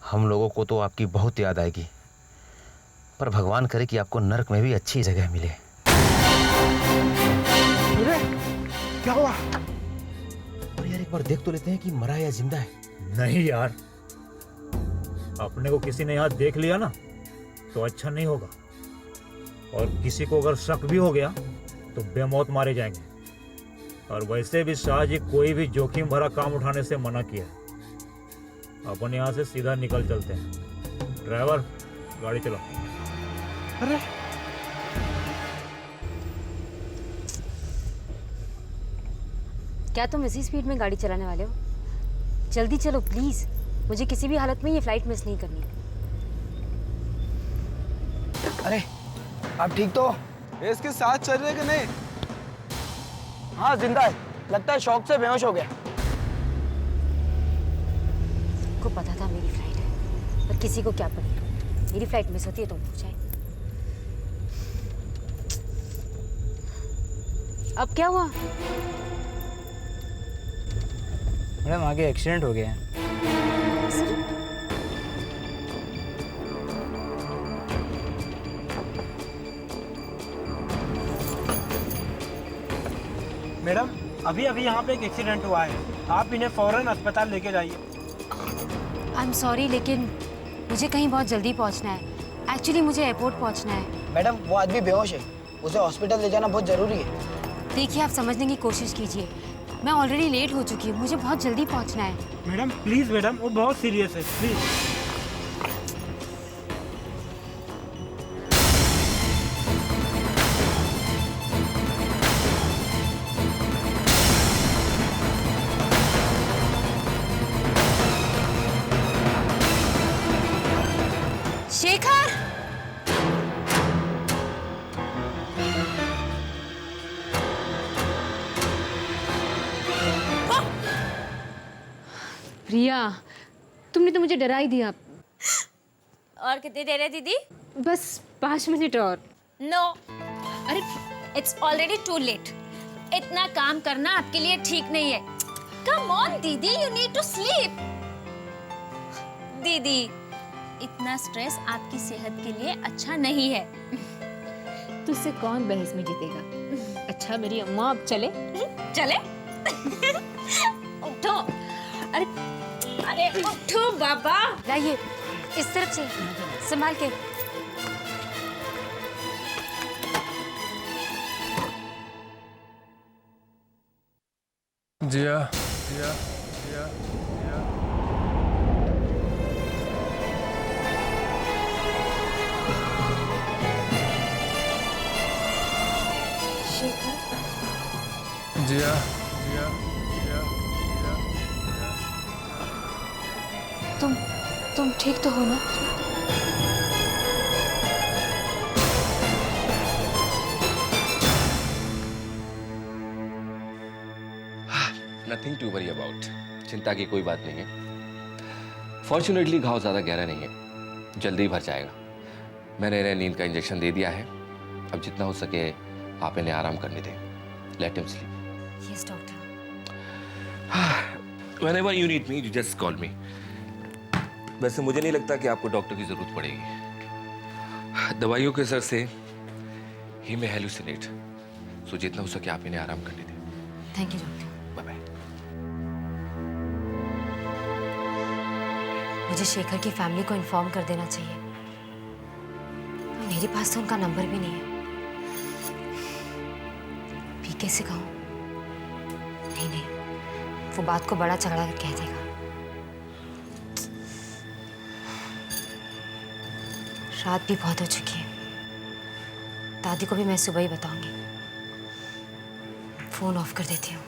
हम लोगों को तो आपकी बहुत याद आएगी, पर भगवान करे कि आपको नर्क में भी अच्छी जगह मिले। अरे क्या हुआ? और यार एक बार देख तो लेते हैं कि मरा या जिंदा है। नहीं यार, अपने को किसी ने यहाँ देख लिया ना तो अच्छा नहीं होगा, और किसी को अगर शक भी हो गया तो बेमौत मारे जाएंगे। और वैसे भी शाह जी कोई भी जोखिम भरा काम उठाने से मना किया है। अपन यहाँ से सीधा निकल चलते हैं। ड्राइवर, गाड़ी चलाओ। अरे क्या तुम इसी स्पीड में गाड़ी चलाने वाले हो? जल्दी चलो प्लीज, मुझे किसी भी हालत में ये फ्लाइट मिस नहीं करनी। अरे आप ठीक तो? इसके साथ चल रहे कि नहीं? हाँ जिंदा है, लगता है शॉक से बेहोश हो गया। को पता था मेरी फ्लाइट है, पर किसी को क्या पता, मेरी फ्लाइट मिस होती है तो हो जाए। अब क्या हुआ? मैडम आगे एक्सीडेंट हो गया है। मैडम अभी अभी यहाँ पे एक एक्सीडेंट हुआ है, आप इन्हें फौरन अस्पताल लेके जाइए। आई एम सॉरी, लेकिन मुझे कहीं बहुत जल्दी पहुंचना है। एक्चुअली मुझे एयरपोर्ट पहुंचना है। मैडम वो आदमी बेहोश है, उसे हॉस्पिटल ले जाना बहुत जरूरी है। देखिए आप समझने की कोशिश कीजिए, मैं ऑलरेडी लेट हो चुकी हूँ, मुझे बहुत जल्दी पहुंचना है। मैडम प्लीज मैडम, वो बहुत सीरियस है, प्लीज। शेखर! प्रिया, तुमने तो मुझे डरा ही दिया। और कितनी देर है दीदी? बस 5 मिनट और। नो, अरे इट्स ऑलरेडी टू लेट। इतना काम करना आपके लिए ठीक नहीं है। कम ऑन दीदी, यू नीड टू स्लीप। दीदी, इतना स्ट्रेस आपकी सेहत के लिए अच्छा नहीं है। तुझसे कौन बहस में जीतेगा। अच्छा मेरी अम्मा, अब चले? चले? उठो। अरे अरे उठो बाबा। लाइए, इस तरफ से संभाल के। जिया जिया जिया जिया। शेखर, जिया जिया जिया जिया। तुम ठीक तो हो ना? Nothing to worry about. चिंता की कोई बात नहीं है। फॉर्चुनेटली घाव ज्यादा गहरा नहीं है, जल्दी भर जाएगा। मैंने इन्हें नींद का इंजेक्शन दे दिया है। अब जितना हो सके आप इन्हें आराम करने दें। Let him sleep. Yes doctor. Whenever you need me, you just call me. वैसे मुझे नहीं लगता कि आपको डॉक्टर की जरूरत पड़ेगी। दवाइयों के असर से ही में हेलुसिनेट। सो जितना हो सके आप इन्हें आराम करने दें। Thank you doctor. Bye bye. मुझे शेखर की फैमिली को इन्फॉर्म कर देना चाहिए। मेरे पास तो उनका नंबर भी नहीं है। भी कैसे कहूँ? नहीं नहीं, वो बात को बड़ा झगड़ा कर कह देगा। रात भी बहुत हो चुकी है। दादी को भी मैं सुबह ही बताऊंगी। फोन ऑफ कर देती हूँ।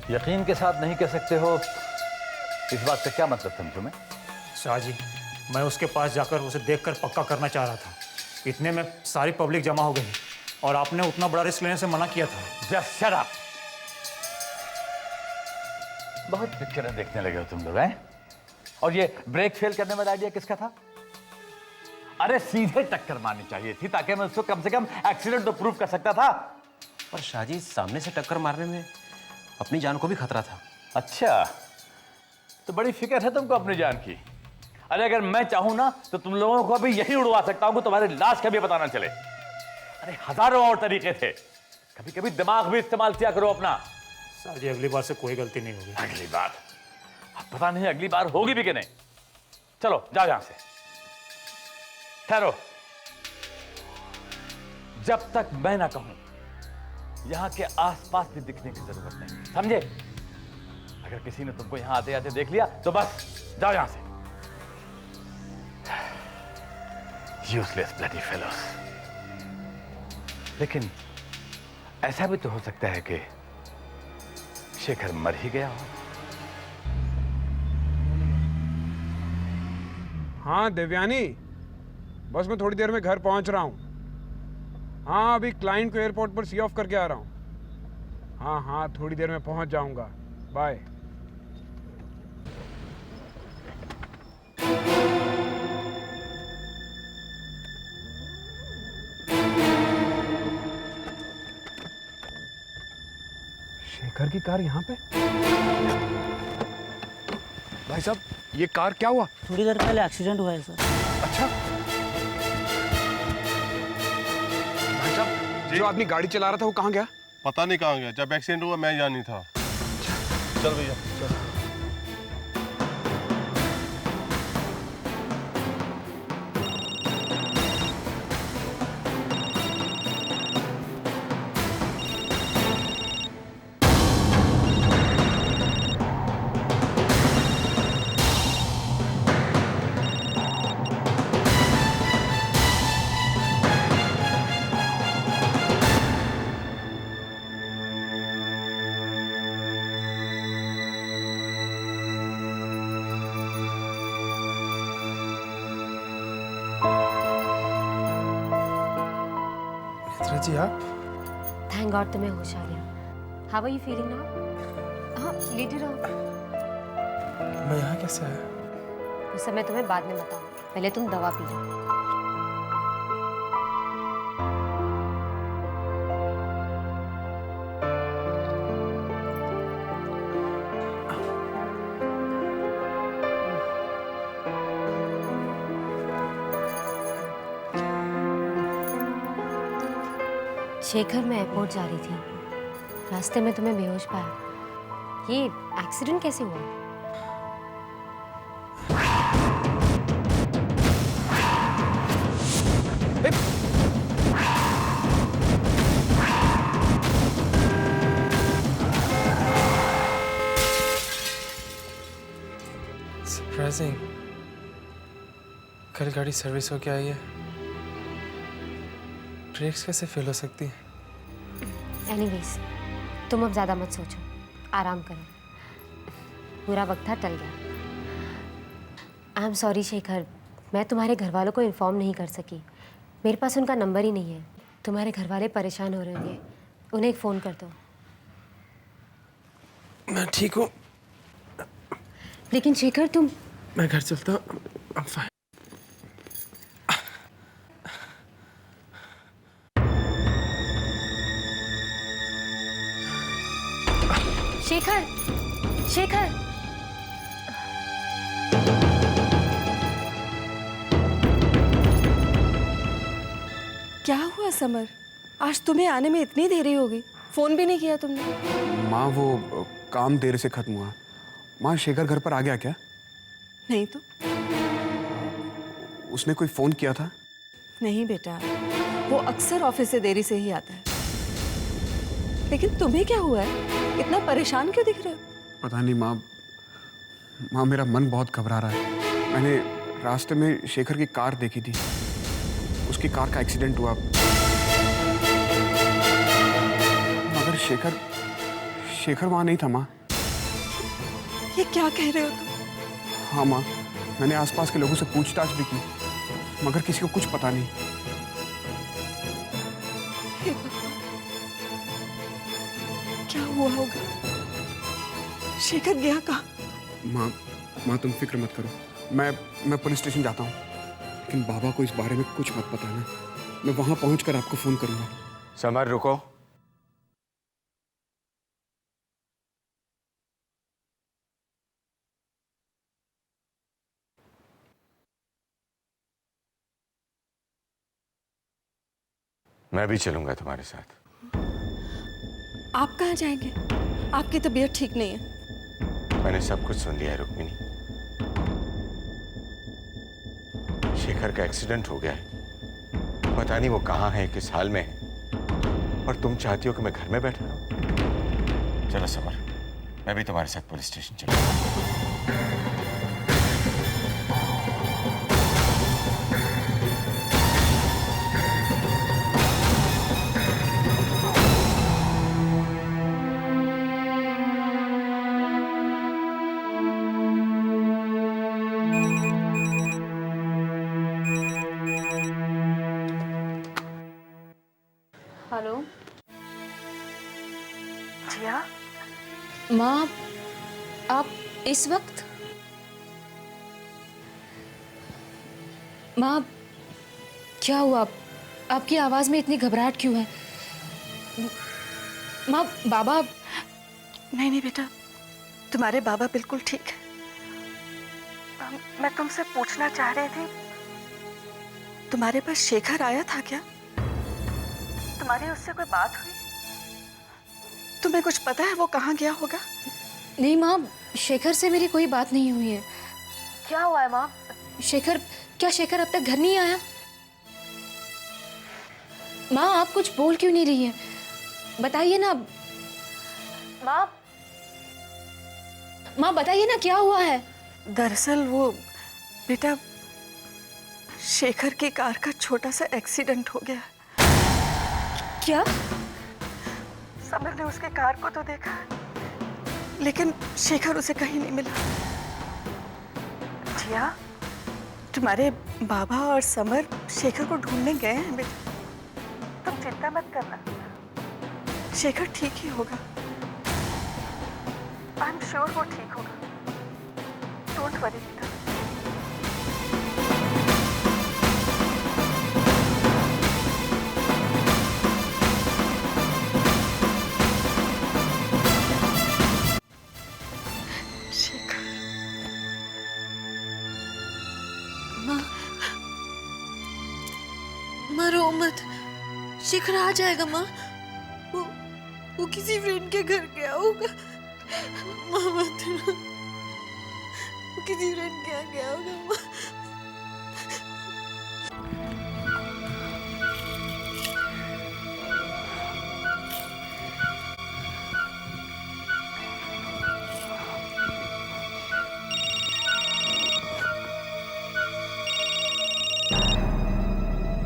यकीन के साथ नहीं कह सकते हो, इस बात से क्या मतलब समझो मैं? शाहजी, मैं उसके पास जाकर उसे देखकर पक्का करना चाह रहा था। इतने में सारी पब्लिक जमा हो गई और आपने उतना बड़ा रिस्क लेने से मना किया था। Just shut up. बहुत पिक्चरें देखने लगे हो तुम लोग, हैं? और ये ब्रेक फेल करने वाला आइडिया किसका था? अरे सीधे टक्कर मारनी चाहिए थी ताकि मैं उसको कम से कम एक्सीडेंट तो प्रूव कर सकता था। पर शाहजी, सामने से टक्कर मारने में अपनी जान को भी खतरा था। अच्छा, तो बड़ी फिक्र है तुमको अपनी जान की। अरे अगर मैं चाहूं ना तो तुम लोगों को अभी यही उड़वा सकता हूं, तुम्हारी लाश कभी पता ना चले। अरे हजारों और तरीके थे, कभी कभी दिमाग भी इस्तेमाल किया करो अपना। शाहजी, अगली बार से कोई गलती नहीं होगी। अगली बार? अब पता नहीं अगली बार होगी भी कि नहीं। चलो जाओ यहां से, ठहरो। जब तक मैं ना कहूं यहां के आसपास भी दिखने की जरूरत नहीं, समझे? अगर किसी ने तुमको यहां आते आते देख लिया तो बस जाओ यहां से। Useless bloody fellows. लेकिन ऐसा भी तो हो सकता है कि शेखर मर ही गया हो। हाँ देवयानी, बस मैं थोड़ी देर में घर पहुंच रहा हूँ। हाँ, अभी क्लाइंट को एयरपोर्ट पर सी ऑफ करके आ रहा हूँ। हाँ हाँ, थोड़ी देर में पहुंच जाऊंगा। बाय। शेखर की कार यहाँ पे? भाई साहब, ये कार क्या हुआ? थोड़ी देर पहले एक्सीडेंट हुआ है सर। अच्छा भाई साहब, जो आदमी गाड़ी चला रहा था वो कहाँ गया? पता नहीं कहाँ गया। जब एक्सीडेंट हुआ मैं यहाँ नहीं था। चल भैया चल। जी आप? थैंक गॉड तुम्हें होश आ गया। How are you feeling now? हाँ, लेटे रहो। मैं यहाँ कैसे आया? उस समय तुम्हें बाद में बताऊँ, पहले तुम दवा पी लो। शेखर, मैं एयरपोर्ट जा रही थी, रास्ते में तुम्हें बेहोश पाया। ये एक्सीडेंट कैसे हुआ? सरप्राइजिंग। कल गाड़ी सर्विस होके आई है, ब्रेक्स कैसे फेल हो सकती है? एनीवेज, तुम अब ज़्यादा मत सोचो, आराम करो। बुरा वक्त था, टल गया। आई एम सॉरी शेखर, मैं तुम्हारे घर वालों को इन्फॉर्म नहीं कर सकी। मेरे पास उनका नंबर ही नहीं है। तुम्हारे घर वाले परेशान हो रहे होंगे, उन्हें एक फ़ोन कर दो। मैं ठीक हूँ। लेकिन शेखर, तुम... मैं घर चलता हूँ। I'm fine. शेखर, शेखर, क्या हुआ समर? आज तुम्हें आने में इतनी देरी हो गई, फोन भी नहीं किया तुमने। माँ, वो काम देर से खत्म हुआ। माँ, शेखर घर पर आ गया क्या? नहीं तो। उसने कोई फोन किया था? नहीं बेटा, वो अक्सर ऑफिस से देरी से ही आता है। लेकिन तुम्हें क्या हुआ है? इतना परेशान क्यों दिख रहे हो? पता नहीं माँ, मेरा मन बहुत घबरा रहा है। मैंने रास्ते में शेखर की कार देखी थी, उसकी कार का एक्सीडेंट हुआ। मगर शेखर वहां नहीं था माँ। ये क्या कह रहे हो तुम? हाँ माँ, मैंने आसपास के लोगों से पूछताछ भी की, मगर किसी को कुछ पता नहीं। हे भगवान, क्या हुआ होगा? शेखर गया कहाँ? माँ तुम फिक्र मत करो, मैं पुलिस स्टेशन जाता हूँ, लेकिन बाबा को इस बारे में कुछ मत बताना। मैं वहां पहुंचकर आपको फोन करूंगा। समर रुको। मैं भी चलूंगा तुम्हारे साथ। आप कहाँ जाएंगे? आपकी तबीयत ठीक नहीं है। मैंने सब कुछ सुन लिया है रुक्मिनी। शेखर का एक्सीडेंट हो गया है, पता नहीं वो कहाँ है, किस हाल में है, और तुम चाहती हो कि मैं घर में बैठा रहूं? चलो समर, मैं भी तुम्हारे साथ पुलिस स्टेशन चलूंगा। हेलो जिया, माँ, आप इस वक्त? माँ, क्या हुआ? आपकी आवाज में इतनी घबराहट क्यों है? माँ, बाबा? नहीं बेटा, तुम्हारे बाबा बिल्कुल ठीक है। मैं तुमसे पूछना चाह रही थी, तुम्हारे पास शेखर आया था क्या? तुम्हारी उससे कोई बात हुई? तुम्हें कुछ पता है वो कहाँ गया होगा? नहीं माँ, शेखर से मेरी कोई बात नहीं हुई है। क्या हुआ है माँ? क्या शेखर अब तक घर नहीं आया? माँ, आप कुछ बोल क्यों नहीं रही है? बताइए ना। माँ बताइए ना, क्या हुआ है? दरअसल वो बेटा, शेखर की कार का छोटा सा एक्सीडेंट हो गया। क्या? समर ने उसके कार को तो देखा, लेकिन शेखर उसे कहीं नहीं मिला। जिया, तुम्हारे बाबा और समर शेखर को ढूंढने गए हैं बेटा, तुम चिंता मत करना, शेखर ठीक ही होगा। आई एम श्योर वो ठीक होगा। डोंट वरी बेटा। माँ रो मत, शेखर आ जाएगा माँ। वो किसी फ्रेंड के घर गया होगा। माँ मत रो, वो किसी फ्रेंड के यहाँ गया होगा माँ।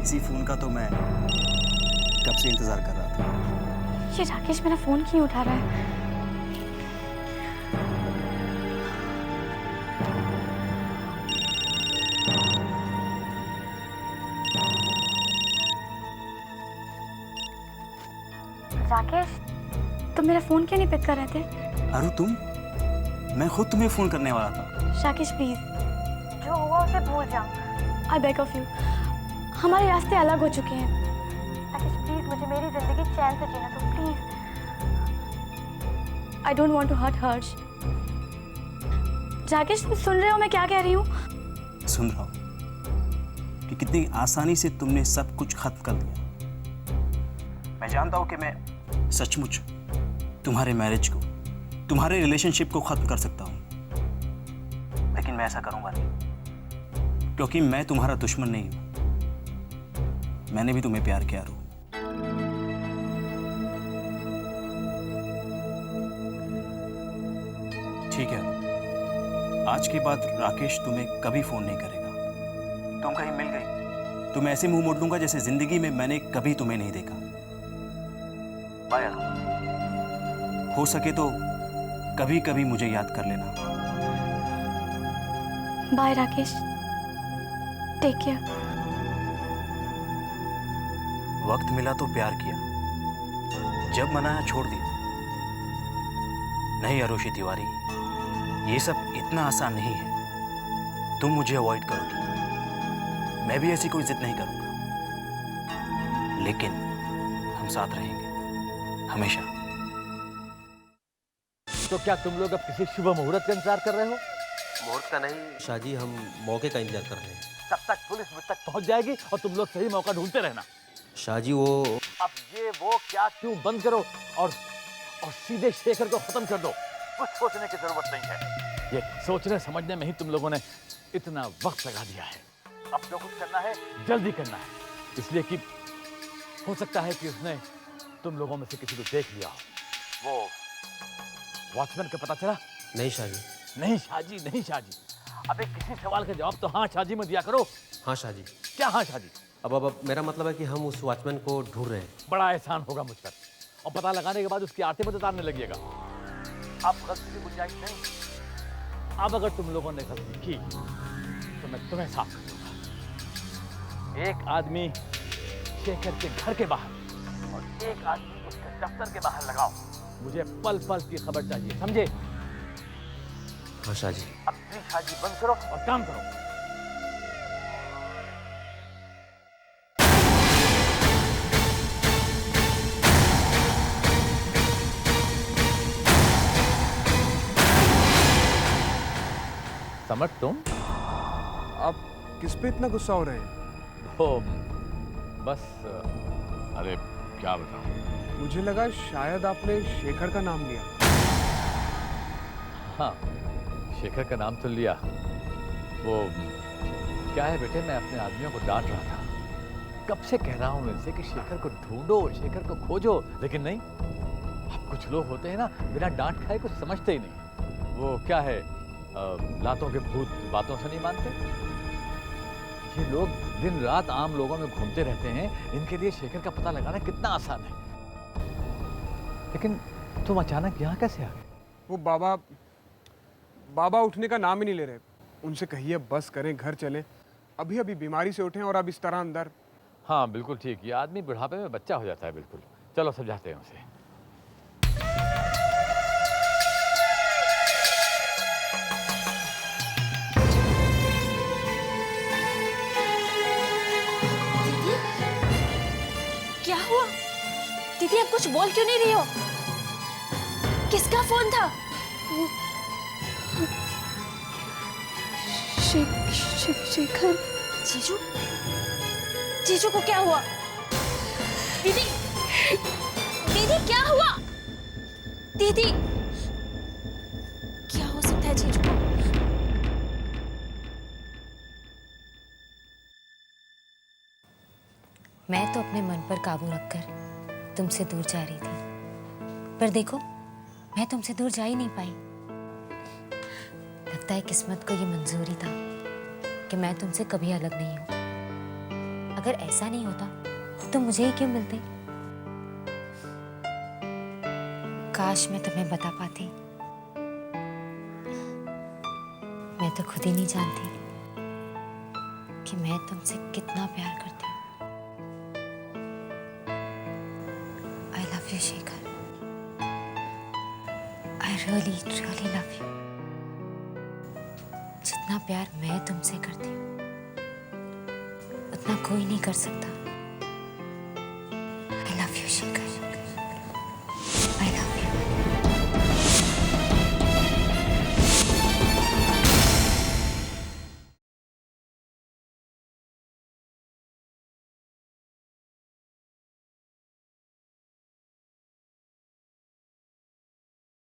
इसी फोन का तो मैं कब से इंतजार कर रहा था। ये राकेश मेरा फोन क्यों उठा रहा है? राकेश, तुम मेरा फोन क्यों नहीं पिक कर रहे थे? अरु तुम? मैं खुद तुम्हें फोन करने वाला था। राकेश प्लीज, जो हुआ उसे भूल जाओ। आई बेग ऑफ यू, हमारे रास्ते अलग हो चुके हैं। राकेश प्लीज, मुझे मेरी जिंदगी चैन से जीने दो please. I don't want to hurt Harsh. Rakesh, तुम सुन रहे हो मैं क्या कह रही हूँ? सुन रहा हूँ कि कितनी आसानी से तुमने सब कुछ खत्म कर दिया। मैं जानता हूँ कि मैं सचमुच तुम्हारे मैरिज को, तुम्हारे रिलेशनशिप को खत्म कर सकता हूँ, लेकिन मैं ऐसा करूंगा नहीं, क्योंकि मैं तुम्हारा दुश्मन नहीं हूं। मैंने भी तुम्हें प्यार किया रू। ठीक है, आज के बाद राकेश तुम्हें कभी फोन नहीं करेगा। तुम कहीं मिल गई तो मैं ऐसे मुंह मोड़ लूंगा जैसे जिंदगी में मैंने कभी तुम्हें नहीं देखा। बाय। हो सके तो कभी कभी मुझे याद कर लेना। Bye Rakesh, take care. वक्त मिला तो प्यार किया, जब मनाया छोड़ दिया। नहीं आरुषि तिवारी, ये सब इतना आसान नहीं है। तुम मुझे अवॉइड करोगी, मैं भी ऐसी कोई जिद नहीं करूंगा, लेकिन हम साथ रहेंगे हमेशा। तो क्या तुम लोग अब किसी शुभ मुहूर्त का इंतजार कर रहे हो? मुहूर्त का नहीं शाहजी, हम मौके का इंतजार कर रहे हैं। तब तक पुलिस मुझ तक पहुंच जाएगी और तुम लोग सही मौका ढूंढते रहना। शाहजी वो अब ये वो क्या क्यों बंद करो और सीधे शेखर को खत्म कर दो। कुछ सोचने की जरूरत नहीं है, ये सोचने समझने में ही तुम लोगों ने इतना वक्त लगा दिया है। अब जो कुछ करना है जल्दी करना है, इसलिए कि हो सकता है कि उसने तुम लोगों में से किसी को देख लिया हो। वो वॉचमैन का पता चला? नहीं शाहजी। नहीं शाहजी, नहीं शाहजी। अबे किसी सवाल का जवाब तो हाँ शाहजी में दिया करो। हाँ शाहजी। क्या हाँ शाहजी? अब मेरा मतलब है कि हम उस वॉचमैन को ढूंढ रहे हैं। बड़ा एहसान होगा मुझ पर, और पता लगाने के बाद उसकी आरती में उतारने लगेगा। अब गलती की गुंजाइश नहीं। अब अगर तुम लोगों ने गलती की तो मैं तुम्हें साफ कर दूंगा। एक आदमी शेखर के घर के बाहर और एक आदमी उसके दफ्तर के बाहर लगाओ। मुझे पल पल की खबर चाहिए, समझे? हाँ शाहजी। अब शाहजी बंद करो और काम करो। समझ तुम? आप किस पे इतना गुस्सा हो रहे हैं? वो बस अरे क्या बताऊं, मुझे लगा शायद आपने शेखर का नाम लिया। हाँ, शेखर का नाम तो लिया। वो क्या है बेटे, मैं अपने आदमियों को डांट रहा था, कब से कह रहा हूं इनसे कि शेखर को ढूंढो, शेखर को खोजो, लेकिन नहीं। अब कुछ लोग होते हैं ना, बिना डांट खाए कुछ समझते ही नहीं। वो क्या है, लातों के भूत बातों से नहीं मानते। ये लोग दिन रात आम लोगों में घूमते रहते हैं, इनके लिए शेखर का पता लगाना कितना आसान है। लेकिन तुम अचानक यहाँ कैसे आ गए? वो बाबा उठने का नाम ही नहीं ले रहे। उनसे कहिए बस करें, घर चलें। अभी अभी बीमारी से उठे और अब इस तरह अंदर। हाँ बिल्कुल ठीक, ये आदमी बुढ़ापे में बच्चा हो जाता है। बिल्कुल, चलो समझाते हैं उसे। क्या हुआ दीदी, आप कुछ बोल क्यों नहीं रही हो? किसका फोन था? शेखर। जीजू को क्या हुआ? दीदी क्या हुआ? दीदी क्या हो सकता है जीजू को? मैं तो अपने मन पर काबू रखकर तुमसे दूर जा रही थी, पर देखो मैं तुमसे दूर जा ही नहीं पाई। लगता है किस्मत को ये मंजूरी था कि मैं तुमसे कभी अलग नहीं हूं। अगर ऐसा नहीं होता तो मुझे ही क्यों मिलते? काश मैं तुम्हें बता पाती। मैं तो खुद ही नहीं जानती कि मैं तुमसे कितना प्यार करती हूँ। I love you, Shekhar. I really, really love you। जितना प्यार मैं तुमसे करती हूँ उतना कोई नहीं कर सकता।